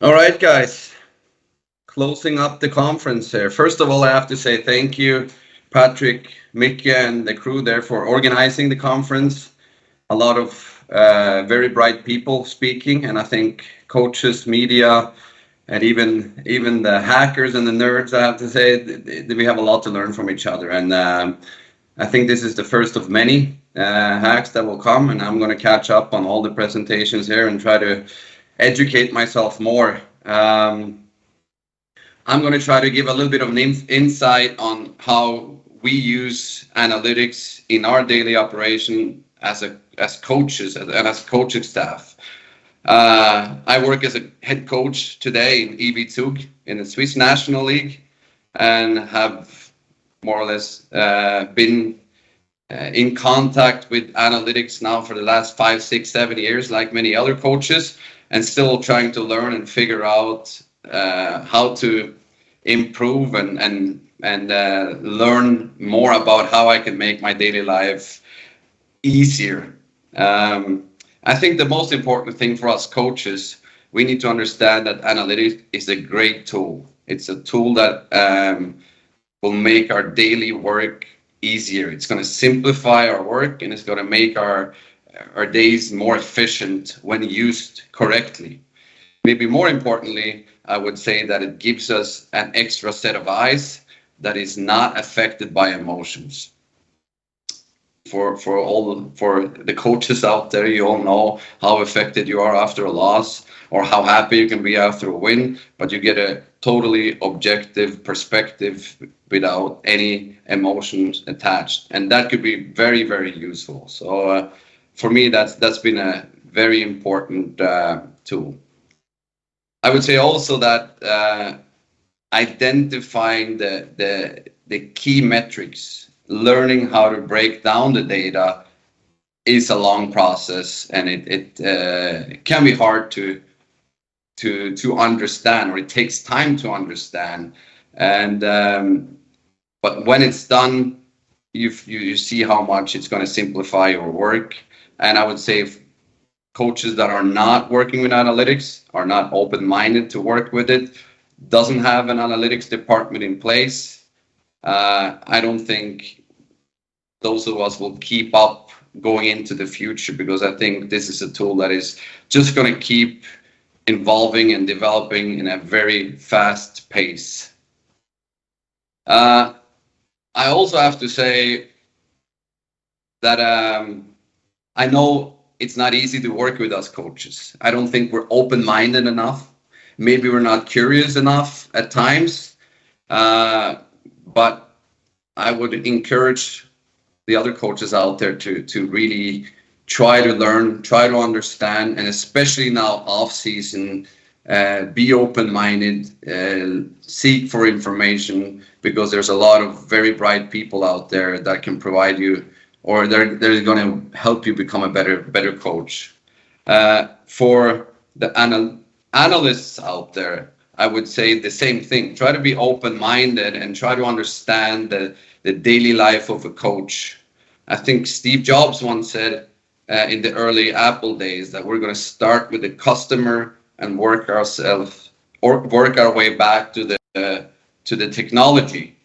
All right, guys, closing up the conference here. First of all, I have to say thank you, Patrick, Mickey, and the crew there for organizing the conference. A lot of very bright people speaking, and I think coaches, media, and even the hackers and the nerds. I have to say we have a lot to learn from each other, and I think this is the first of many hacks that will come, and I'm going to catch up on all the presentations here and try to educate myself more. I'm going to try to give a little bit of an insight on how we use analytics in our daily operation as coaches and as coaching staff. I work as a head coach today in EV2 in the Swiss National League and have more or less been in contact with analytics now for the last 5, 6, 7 years, like many other coaches, and still trying to learn and figure out how to improve and learn more about how I can make my daily life easier. I think the most important thing for us coaches, we need to understand that analytics is a great tool. It's a tool that will make our daily work easier. It's going to simplify our work and it's going to make our days more efficient when used correctly. Maybe more importantly, I would say that it gives us an extra set of eyes that is not affected by emotions. For the coaches out there, you all know how affected you are after a loss or how happy you can be after a win, but you get a totally objective perspective without any emotions attached, and that could be very, very useful. So for me, that's been a very important tool. I would say also that identifying the key metrics, learning how to break down the data is a long process, and it can be hard to understand, or it takes time to understand. And but when it's done, you see how much it's going to simplify your work. And I would say if coaches that are not working with analytics, are not open-minded to work with it, doesn't have an analytics department in place, I don't think those of us will keep up going into the future, because I think this is a tool that is just going to keep evolving and developing in a very fast pace. I also have to say that I know it's not easy to work with us coaches. I don't think we're open-minded enough. Maybe we're not curious enough at times. But I would encourage the other coaches out there to really try to learn, try to understand, and especially now off season, be open-minded, seek for information, because there's a lot of very bright people out there that can provide you, or they're going to help you become a better coach. For the analysts out there, I would say the same thing. Try to be open-minded and try to understand the daily life of a coach. I think Steve Jobs once said in the early Apple days that we're going to start with the customer and work our way back to the technology.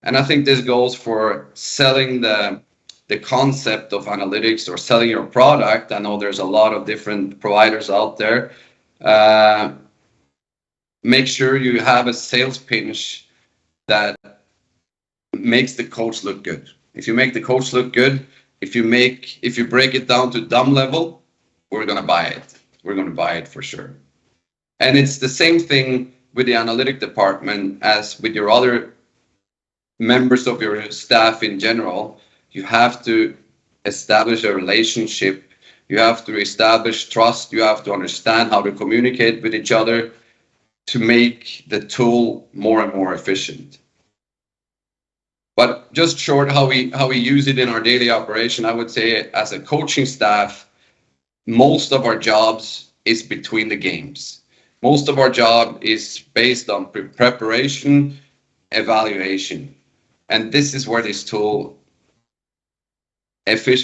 And I think this goes for selling the concept of analytics or selling your product. I know there's a lot of different providers out there. Make sure you have a sales pitch that makes the coach look good. If you make the coach look good, if you break it down to dumb level, we're going to buy it. We're going to buy it for sure. And it's the same thing with the analytic department as with your other members of your staff in general. You have to establish a relationship. You have to establish trust. You have to understand how to communicate with each other to make the tool more and more efficient. But just short how we use it in our daily operation, I would say as a coaching staff, most of our jobs is between the games. Most of our job is based on preparation, evaluation. And this is where this tool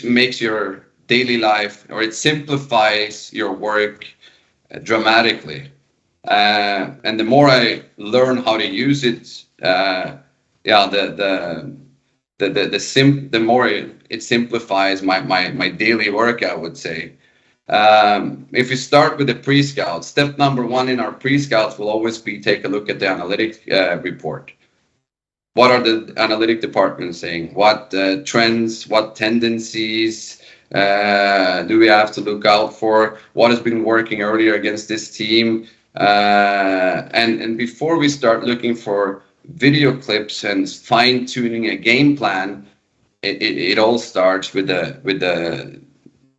makes your daily life, or it simplifies your work dramatically. And the more I learn how to use it, yeah, the more it simplifies my daily work, I would say. If we start with the pre-scout, step number one in our pre-scouts will always be take a look at the analytic report. What are the analytic departments saying? What trends, what tendencies do we have to look out for? What has been working earlier against this team? And before we start looking for video clips and fine tuning a game plan, it all starts with the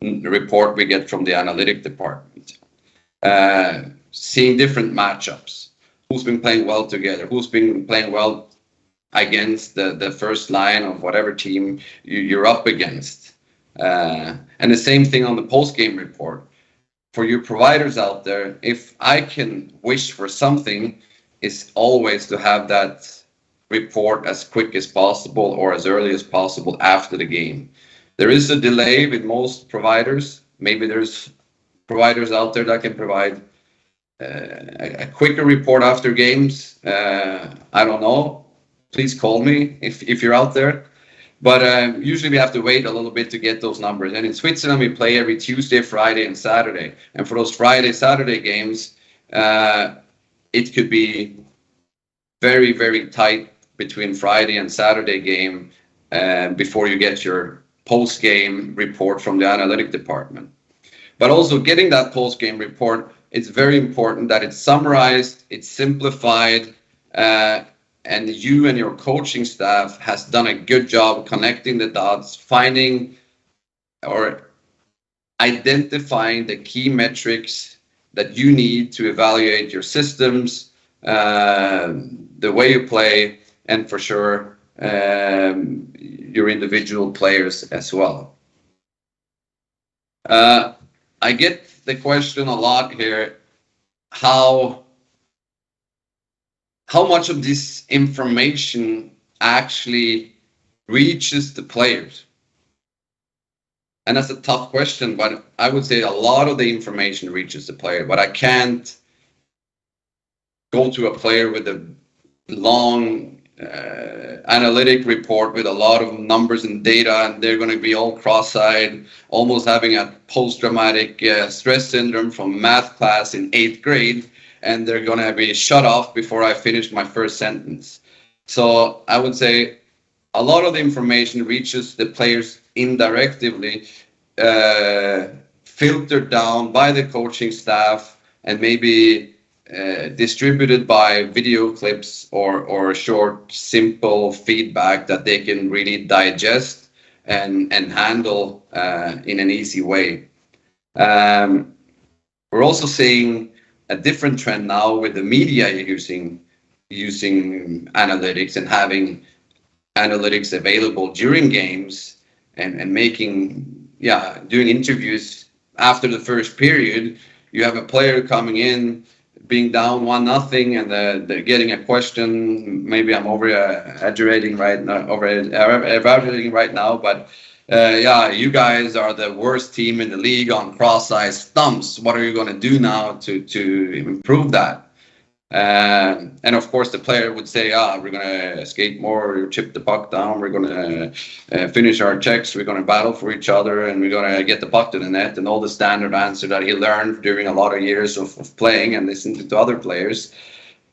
report we get from the analytic department. Seeing different matchups, who's been playing well together, who's been playing well against the first line of whatever team you're up against. And the same thing on the post-game report. For you providers out there, if I can wish for something, is always to have that report as quick as possible or as early as possible after the game. There is a delay with most providers. Maybe there's providers out there that can provide a quicker report after games. I don't know. Please call me if you're out there. But usually we have to wait a little bit to get those numbers. And in Switzerland, we play every Tuesday, Friday, and Saturday. And for those Friday, Saturday games, it could be very, very tight between Friday and Saturday game before you get your post-game report from the analytic department. But also getting that post-game report, it's very important that it's summarized, it's simplified, and you and your coaching staff has done a good job connecting the dots, finding or identifying the key metrics that you need to evaluate your systems, the way you play, and for sure your individual players as well. I get the question a lot here, how much of this information actually reaches the players? And that's a tough question, but I would say a lot of the information reaches the player, but I can't go to a player with a long analytic report with a lot of numbers and data, and they're going to be all cross-eyed, almost having a post-traumatic stress syndrome from math class in 8th grade, and they're going to be shut off before I finish my first sentence. So I would say a lot of the information reaches the players indirectly, filtered down by the coaching staff and maybe distributed by video clips or short, simple feedback that they can really digest and handle in an easy way. We're also seeing a different trend now with the media using analytics and having analytics available during games and doing interviews after the first period. You have a player coming in being down 1-0 and they're getting a question. Maybe I'm exaggerating right now, but you guys are the worst team in the league on cross-eyed thumps. What are you going to do now to improve that? And of course, the player would say, we're going to skate more, chip the puck down, we're going to finish our checks, we're going to battle for each other, and we're going to get the puck to the net, and all the standard answer that he learned during a lot of years of playing and listening to other players.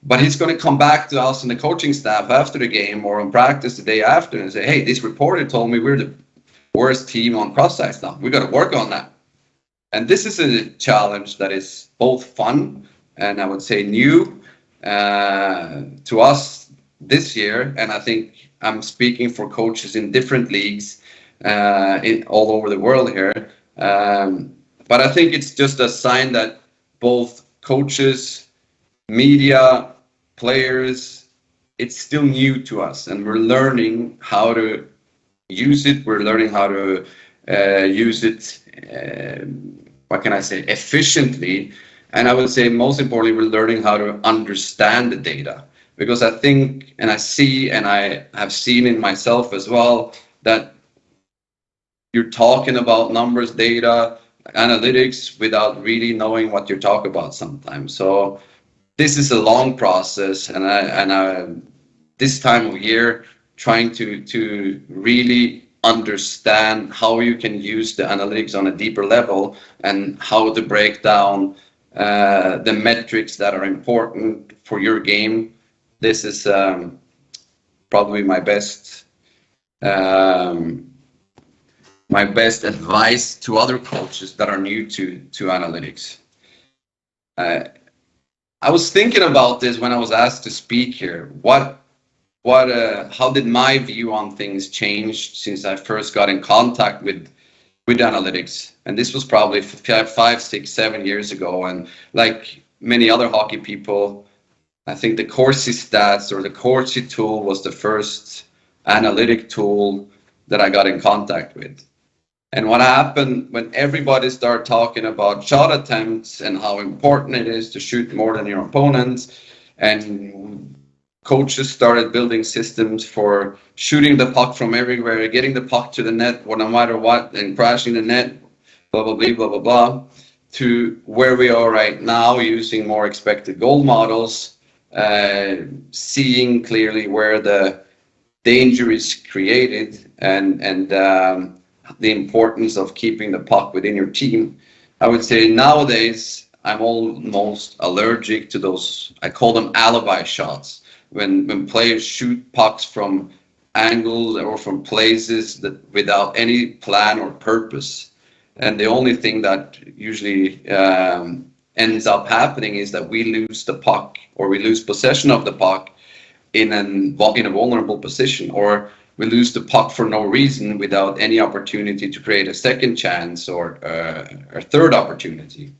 But he's going to come back to us and the coaching staff after the game or in practice the day after and say, hey, this reporter told me we're the worst team on cross-ice now. We got to work on that. And this is a challenge that is both fun and I would say new to us this year, and I think I'm speaking for coaches in different leagues all over the world here. But I think it's just a sign that both coaches, media, players, it's still new to us, and we're learning how to use it. We're learning how to use it, efficiently. And I would say most importantly, we're learning how to understand the data, because I think, and I see, and I have seen in myself as well, that you're talking about numbers, data, analytics without really knowing what you're talking about sometimes. So this is a long process, and I this time of year trying to really understand how you can use the analytics on a deeper level and how to break down the metrics that are important for your game. This is probably my best advice to other coaches that are new to analytics. I was thinking about this when I was asked to speak here. How did my view on things change since I first got in contact with analytics? And this was probably 5, 6, 7 years ago. And like many other hockey people, I think the Corsi stats or the Corsi tool was the first analytic tool that I got in contact with. And what happened when everybody started talking about shot attempts and how important it is to shoot more than your opponents, and coaches started building systems for shooting the puck from everywhere, getting the puck to the net, no matter what, and crashing the net, blah, blah, blah, blah, blah, blah, to where we are right now using more expected goal models, seeing clearly where the danger is created, and the importance of keeping the puck within your team. I would say nowadays I'm almost allergic to those, I call them alibi shots, when players shoot pucks from angles or from places that without any plan or purpose. And the only thing that usually ends up happening is that we lose the puck, or we lose possession of the puck in a vulnerable position, or we lose the puck for no reason without any opportunity to create a second chance or a third opportunity.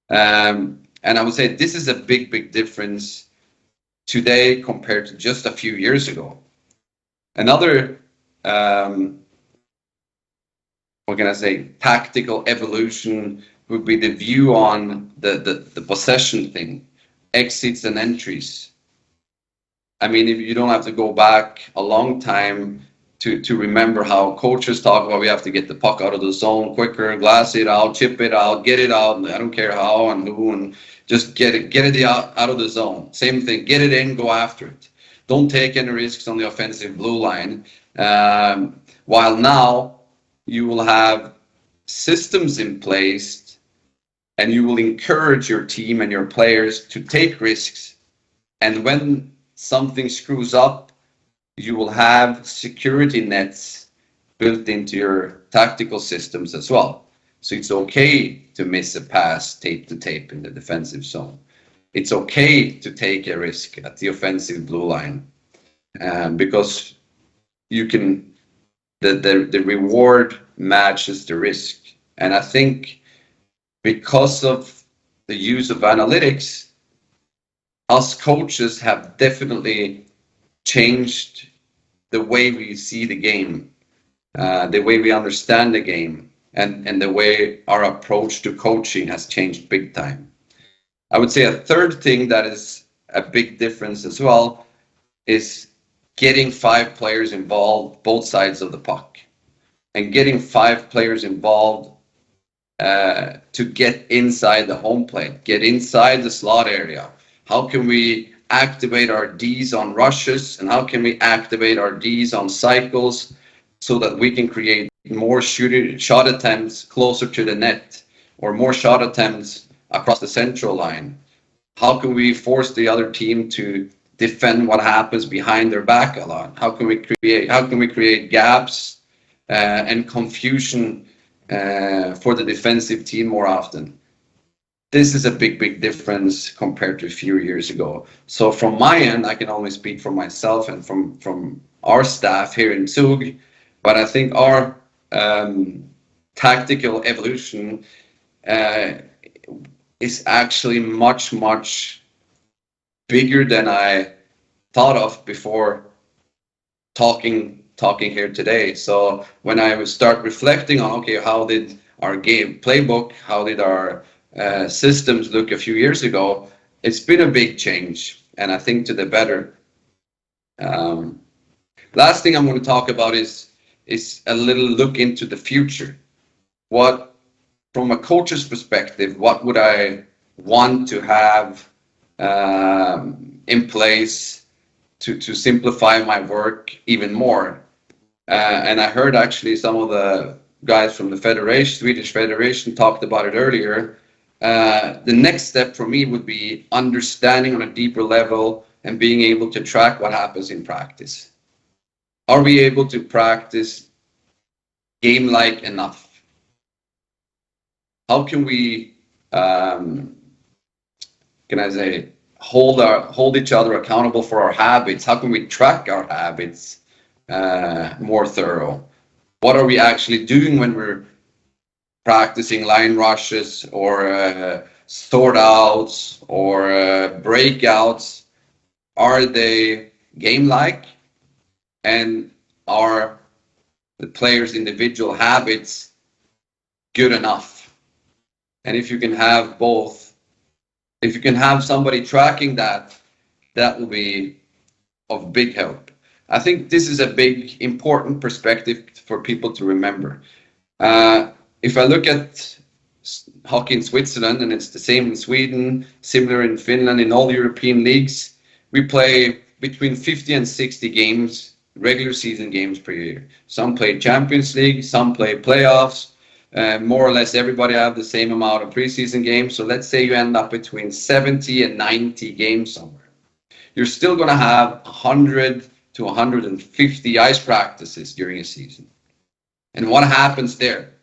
And I would say this is a big difference today compared to just a few years ago. Another, what can I say, tactical evolution would be the view on the possession thing, exits and entries. I mean, if you don't have to go back a long time to remember how coaches talk about we have to get the puck out of the zone quicker, glass it out, chip it out, get it out. I don't care how and who, and just get it out of the zone. Same thing, get it in, go after it. Don't take any risks on the offensive blue line. While now you will have systems in place and you will encourage your team and your players to take risks. And when something screws up, you will have security nets built into your tactical systems as well. So it's okay to miss a pass tape to tape in the defensive zone. It's okay to take a risk at the offensive blue line, because you can, the reward matches the risk. And I think because of the use of analytics, us coaches have definitely changed the way we see the game, the way we understand the game, and the way our approach to coaching has changed big time. I would say a third thing that is a big difference as well is getting 5 players involved, both sides of the puck, and getting 5 players involved to get inside the home plate, get inside the slot area. How can we activate our Ds on rushes, and how can we activate our Ds on cycles so that we can create more shot attempts closer to the net, or more shot attempts across the central line? How can we force the other team to defend what happens behind their back a lot? How can we create gaps and confusion for the defensive team more often? This is a big difference compared to a few years ago. So from my end, I can only speak for myself and from our staff here in Zug, but I think our tactical evolution is actually much bigger than I thought of before talking here today. So when I would start reflecting on, okay, how did our game playbook, how did our systems look a few years ago, it's been a big change, and I think to the better. Last thing I'm going to talk about is a little look into the future. What, from a coach's perspective, what would I want to have in place to simplify my work even more. And I heard actually some of the guys from the Federation, Swedish Federation, talked about it earlier. The next step for me would be understanding on a deeper level and being able to track what happens in practice. Are we able to practice game-like enough? How can we, can I say, hold each other accountable for our habits? How can we track our habits more thorough? What are we actually doing when we're practicing line rushes or sort outs or breakouts? Are they game-like, and are the players' individual habits good enough? And if you can have both, if you can have somebody tracking that, that will be of big help. I think this is a big, important perspective for people to remember. If I look at hockey in Switzerland, and it's the same in Sweden, similar in Finland, in all European leagues, we play between 50 and 60 games, regular season games per year. Some play Champions League, some play playoffs. More or less everybody have the same amount of preseason games. So let's say you end up between 70 and 90 games somewhere. You're still going to have 100 to 150 ice practices during a season. And what happens there?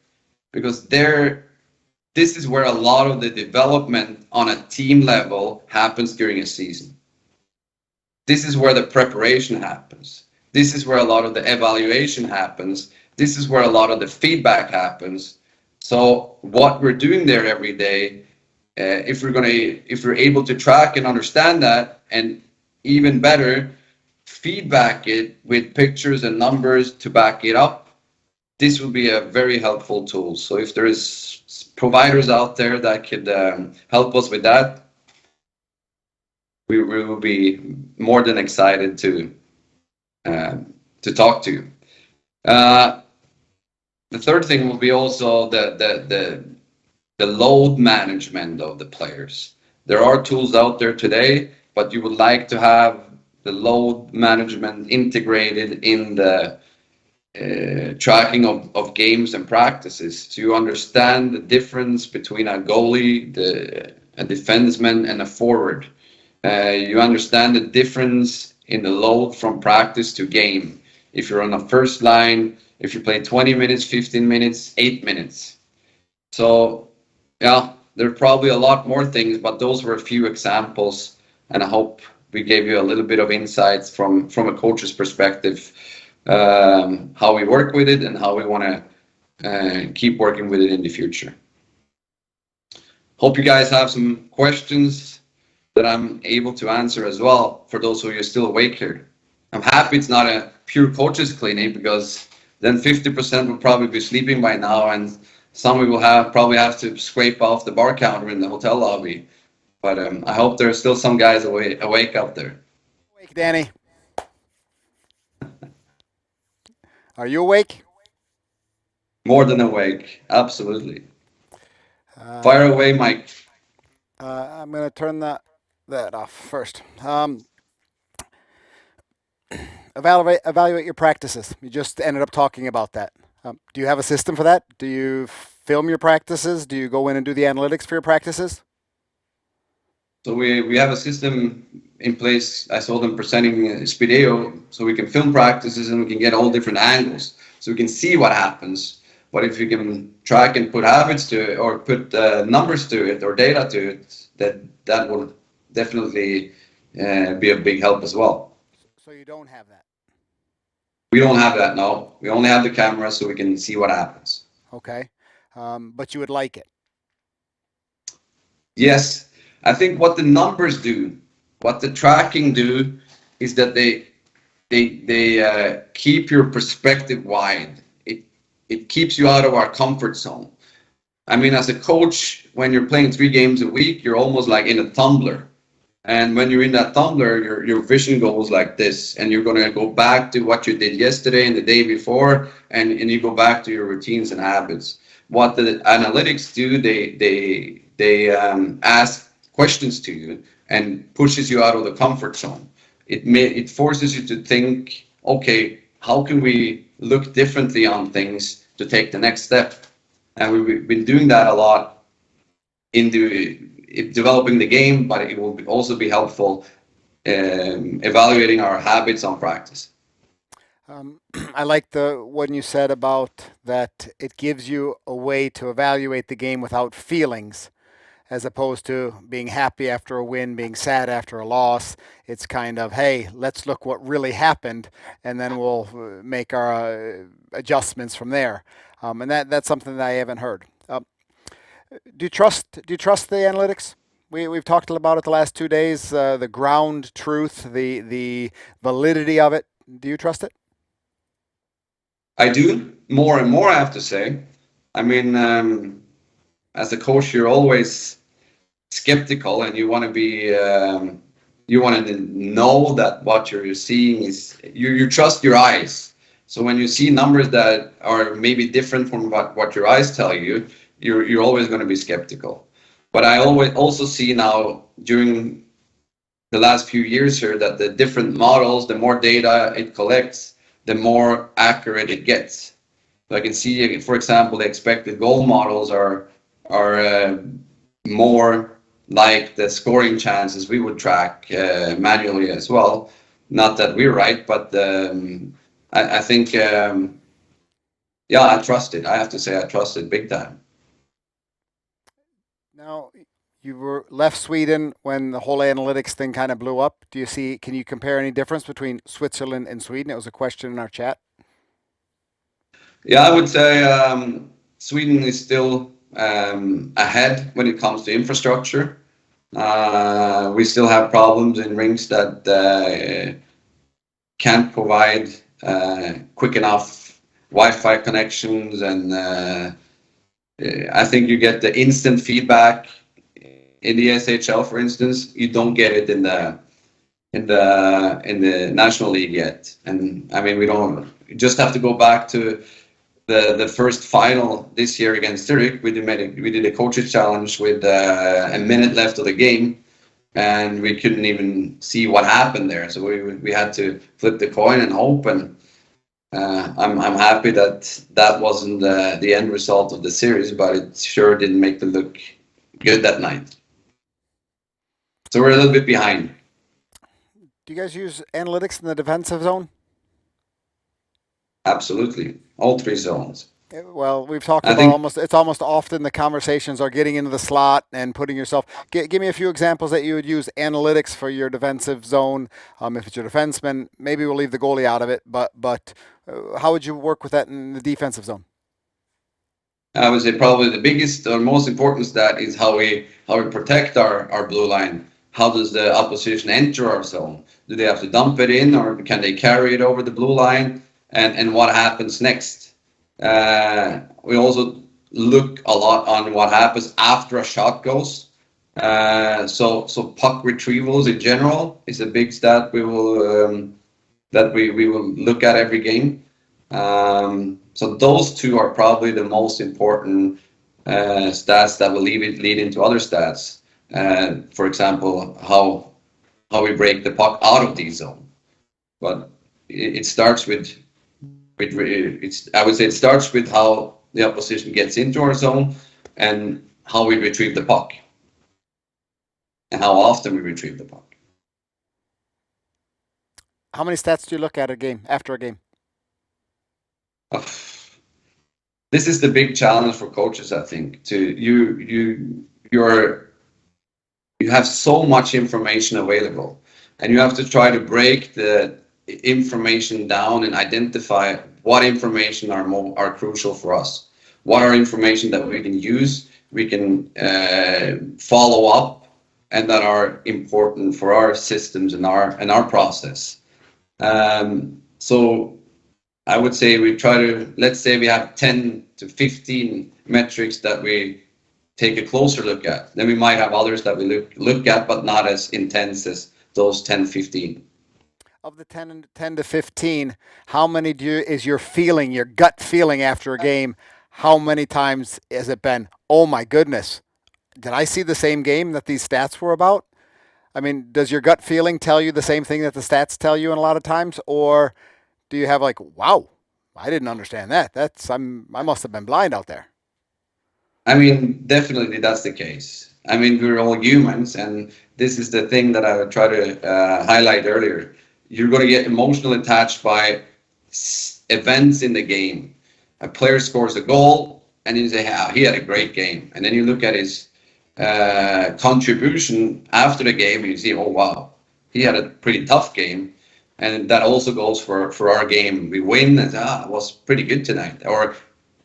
Because this is where a lot of the development on a team level happens during a season. This is where the preparation happens. This is where a lot of the evaluation happens. This is where a lot of the feedback happens. So what we're doing there every day, if we're able to track and understand that, and even better, feedback it with pictures and numbers to back it up, this will be a very helpful tool. So if there is providers out there that could help us with that, we will be more than excited to talk to you. The third thing will be also the load management of the players. There are tools out there today, but you would like to have the load management integrated in the tracking of games and practices, so you understand the difference between a goalie, a defenseman, and a forward. You understand the difference in the load from practice to game. If you're on the first line, if you play 20 minutes, 15 minutes, 8 minutes. So, yeah, there are probably a lot more things, but those were a few examples, and I hope we gave you a little bit of insights from a coach's perspective, how we work with it and how we want to keep working with it in the future. Hope you guys have some questions that I'm able to answer as well for those of you still awake here. I'm happy it's not a pure coaches clinic, because then 50% will probably be sleeping by now, and some we will probably have to scrape off the bar counter in the hotel lobby. But I hope there are still some guys awake out there. Awake, Danny. Are you awake? More than awake, absolutely. Fire away, Mike. I'm going to turn that off first. Evaluate your practices. You just ended up talking about that. Do you have a system for that? Do you film your practices? Do you go in and do the analytics for your practices? So we have a system in place. I saw them presenting video, so we can film practices and we can get all different angles, so we can see what happens. But if you can track and put habits to it, or put numbers to it, or data to it, that will definitely be a big help as well. So you don't have that? We don't have that, no. We only have the camera, so we can see what happens. Okay. But you would like it? Yes. I think what the numbers do, what the tracking do, is that they keep your perspective wide. It keeps you out of our comfort zone. I mean, as a coach, when you're playing 3 games a week, you're almost like in a tumbler. And when you're in that tumbler, your vision goes like this, and you're going to go back to what you did yesterday and the day before, and you go back to your routines and habits. What the analytics do, they ask questions to you, and pushes you out of the comfort zone. It forces you to think, okay, how can we look differently on things to take the next step? And we've been doing that a lot in developing the game, but it will also be helpful evaluating our habits on practice. I like the one you said about that it gives you a way to evaluate the game without feelings, as opposed to being happy after a win, being sad after a loss. It's kind of, hey, let's look what really happened, and then we'll make our adjustments from there. And that's something that I haven't heard. Do you trust the analytics? We've talked about it the last 2 days. The ground truth, the validity of it. Do you trust it? I do more and more, I have to say. I mean, as a coach, you're always skeptical, and you want to be, you want to know that what you're seeing is you trust your eyes. So when you see numbers that are maybe different from what your eyes tell you, you're always going to be skeptical. But I always also see now during the last few years here that the different models, the more data it collects, the more accurate it gets. So I can see, for example, the expected goal models are more like the scoring chances we would track manually as well. Not that we're right, but I think yeah, I trust it. I have to say I trust it big time. Now, you were left Sweden when the whole analytics thing kind of blew up. Do you see? Can you compare any difference between Switzerland and Sweden? It was a question in our chat. Yeah, I would say Sweden is still ahead when it comes to infrastructure. We still have problems in rinks that can't provide quick enough Wi-Fi connections, and I think you get the instant feedback in the SHL, for instance. You don't get it in the National League yet. And I mean, we don't. You just have to go back to the first final this year against Zurich. We did a coaches challenge with a minute left of the game, and we couldn't even see what happened there. So we had to flip the coin and hope. And I'm happy that that wasn't the end result of the series, but it sure didn't make them look good that night. So we're a little bit behind. Do you guys use analytics in the defensive zone? Absolutely, all three zones. Well, we've talked I about think almost. It's almost often the conversations are getting into the slot and putting yourself. Give me a few examples that you would use analytics for your defensive zone. If it's your defenseman, maybe we'll leave the goalie out of it. But how would you work with that in the defensive zone? I would say probably the biggest or most important stat is how we protect our blue line. How does the opposition enter our zone? Do they have to dump it in, or can they carry it over the blue line? And what happens next? We also look a lot on what happens after a shot goes. So puck retrievals in general is a big stat we will look at every game. So those two are probably the most important stats that will lead into other stats. For example, how we break the puck out of the zone. But it starts with it's I would say it starts with how the opposition gets into our zone and how we retrieve the puck and how often we retrieve the puck. How many stats do you look at a game after a game? This is the big challenge for coaches, I think. You have so much information available, and you have to try to break the information down and identify what information are crucial for us. What are information that we can use, we can follow up, and that are important for our systems and our process. So I would say we try to, let's say we have 10 to 15 metrics that we take a closer look at. Then we might have others that we look at, but not as intense as those 10, 15. Of the 10 to 15, how many is your feeling, your gut feeling after a game? How many times has it been, oh my goodness, did I see the same game that these stats were about? I mean, does your gut feeling tell you the same thing that the stats tell you in a lot of times, or do you have like, wow, I didn't understand that. I must have been blind out there. I mean, definitely that's the case. I mean, we're all humans, and this is the thing that I would try to highlight earlier. You're going to get emotionally attached by events in the game. A player scores a goal, and you say, "Ah, he had a great game," and then you look at his contribution after the game, and you see, "Oh wow, he had a pretty tough game." And that also goes for our game. We win, and it was pretty good tonight. Or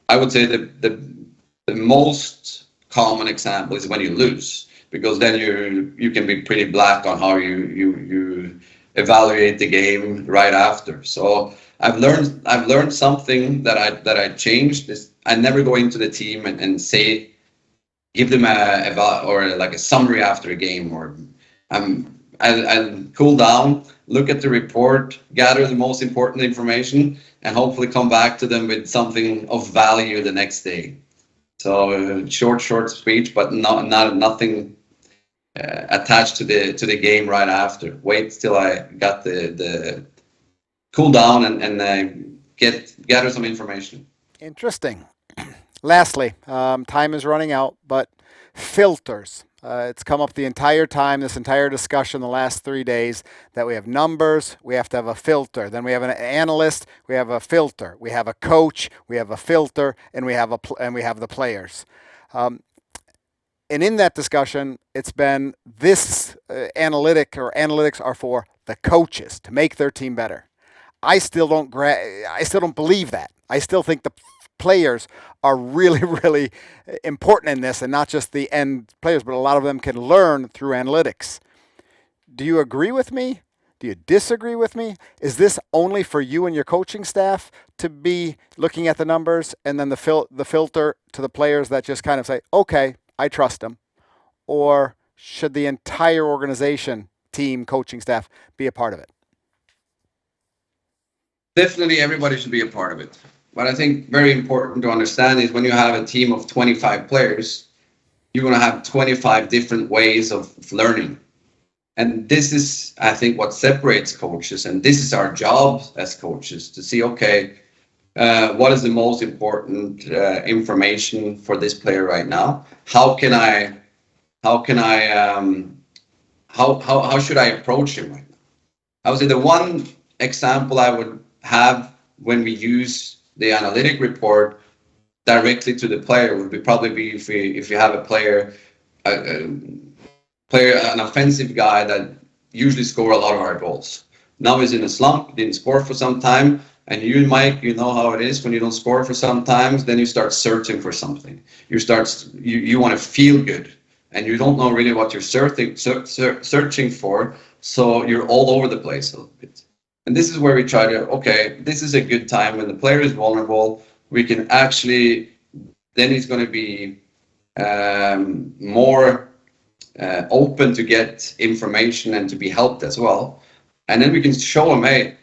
I would say the most common example is when you lose, because then you can be pretty black on how you evaluate the game right after. So I've learned something that I changed is I never go into the team and say, give them or like a summary after a game, or I'll cool down, look at the report, gather the most important information, and hopefully come back to them with something of value the next day. So short speech, but nothing attached to the game right after. Wait till I got the cool down and gather some information. Interesting. Lastly, time is running out, but filters. It's come up the entire time, this entire discussion, the last 3 days, that we have numbers, we have to have a filter. Then we have an analyst, we have a filter. We have a coach, we have a filter, and we have the players. And in that discussion, it's been this analytics are for the coaches to make their team better. I still don't believe that. I still think the players are really, really important in this, and not just the end players, but a lot of them can learn through analytics. Do you agree with me? Do you disagree with me? Is this only for you and your coaching staff to be looking at the numbers, and then the filter to the players that just kind of say, okay, I trust them? Or should the entire organization, team, coaching staff be a part of it? Definitely, everybody should be a part of it. What I think very important to understand is when you have a team of 25 players, you're going to have 25 different ways of learning. And this is, I think, what separates coaches. And this is our job as coaches to see, okay, what is the most important information for this player right now? How should I approach him right now? I would say the one example I would have when we use the analytic report directly to the player would probably be if you have a player, an offensive guy that usually score a lot of our goals. Now he's in a slump, didn't score for some time, and you, Mike, you know how it is when you don't score for some times. Then you start searching for something. You want to feel good, and you don't know really what you're searching for. So you're all over the place a little bit. And this is where we try to, okay, this is a good time when the player is vulnerable. We can actually, then he's going to be more open to get information and to be helped as well. And then we can show him, hey,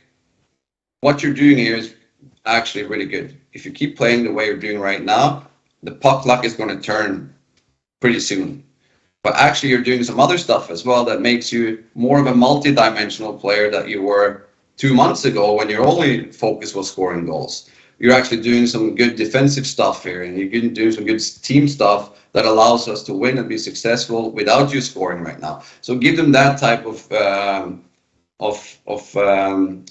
what you're doing here is actually really good. If you keep playing the way you're doing right now, the puck luck is going to turn pretty soon. But actually, you're doing some other stuff as well that makes you more of a multi-dimensional player that you were 2 months ago when your only focus was scoring goals. You're actually doing some good defensive stuff here, and you're doing some good team stuff that allows us to win and be successful without you scoring right now. So give them that type of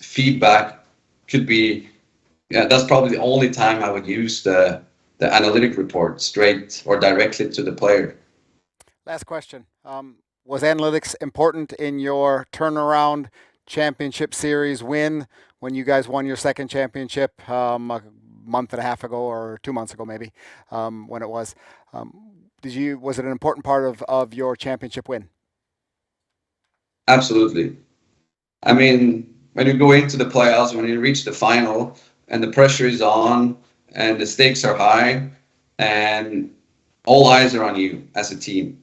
feedback. Could be, yeah, that's probably the only time I would use the analytic report straight or directly to the player. Last question. Was analytics important in your turnaround championship series win when you guys won your second championship a month and a half ago, or 2 months ago maybe, when it was? Was it an important part of your championship win? Absolutely. I mean, when you go into the playoffs, when you reach the final and the pressure is on and the stakes are high and all eyes are on you as a team,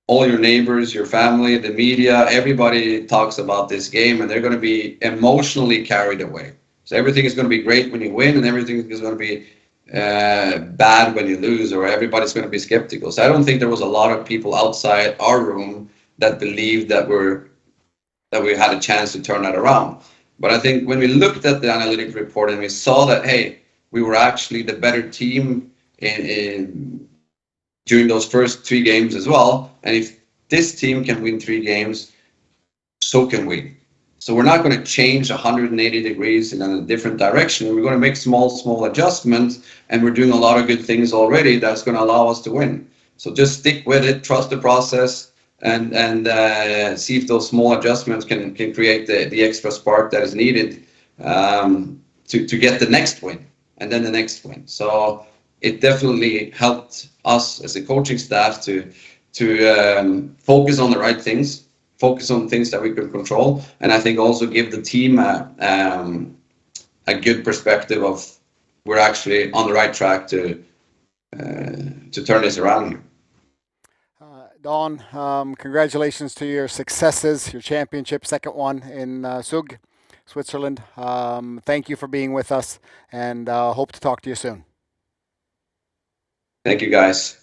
all your neighbors, your family, the media, everybody talks about this game, and they're going to be emotionally carried away. So everything is going to be great when you win, and everything is going to be bad when you lose, or everybody's going to be skeptical. So I don't think there was a lot of people outside our room that believed that we had a chance to turn that around. But I think when we looked at the analytic report and we saw that, hey, we were actually the better team in during those first 3 games as well. And if this team can win 3 games, so can we. So we're not going to change 180 degrees in a different direction. We're going to make small adjustments, and we're doing a lot of good things already that's going to allow us to win. So just stick with it, trust the process, and see if those small adjustments can create the extra spark that is needed to get the next win and then the next win. So it definitely helped us as a coaching staff to focus on the right things, focus on things that we can control, and I think also give the team a good perspective of we're actually on the right track to turn this around here. Don, congratulations to your successes, your championship, second one in Zug, Switzerland. Thank you for being with us, and hope to talk to you soon. Thank you, guys.